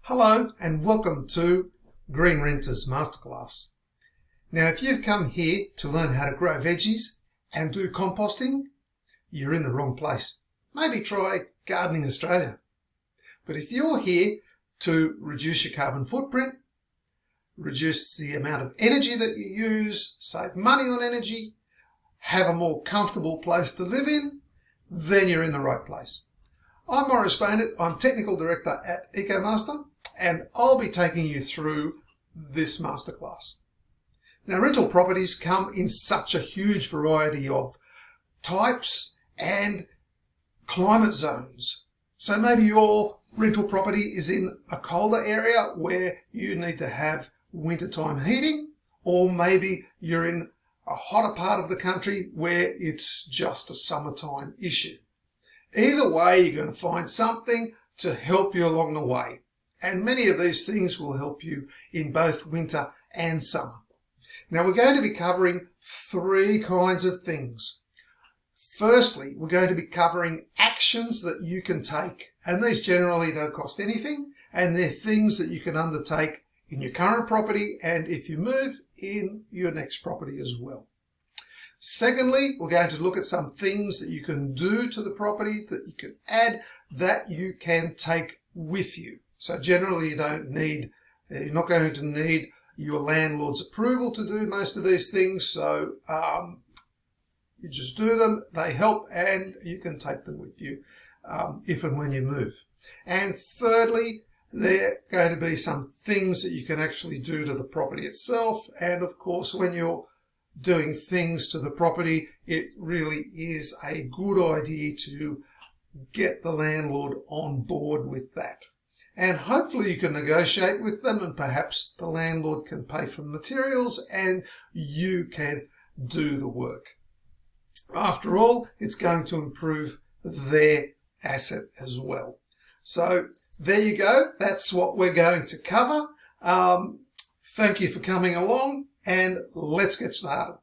Hello and welcome to Green Renters Masterclass. Now if you've come here to learn how to grow veggies and do composting, you're in the wrong place. Maybe try Gardening Australia. But if you're here to reduce your carbon footprint, reduce the amount of energy that you use, save money on energy, have a more comfortable place to live in, then you're in the right place. I'm Maurice Baynett, I'm Technical Director at EcoMaster, and I'll be taking you through this masterclass. Now, rental properties come in such a huge variety of types and climate zones. So maybe your rental property is in a colder area where you need to have wintertime heating, or maybe you're in a hotter part of the country where it's just a summertime issue. Either way, you're going to find something to help you along the way. And many of these things will help you in both winter and summer. Now, we're going to be covering three kinds of things. Firstly, we're going to be covering actions that you can take. And these generally don't cost anything. And they're things that you can undertake in your current property and if you move in your next property as well. Secondly, we're going to look at some things that you can do to the property, that you can add, that you can take with you. So generally you're not going to need your landlord's approval to do most of these things. So you just do them, they help, and you can take them with you if and when you move. And thirdly, there are going to be some things that you can actually do to the property itself. And of course, when you're doing things to the property, it really is a good idea to get the landlord on board with that. And hopefully you can negotiate with them, and perhaps the landlord can pay for materials and you can do the work. After all, it's going to improve their asset as well. So there you go. That's what we're going to cover. Thank you for coming along, and let's get started.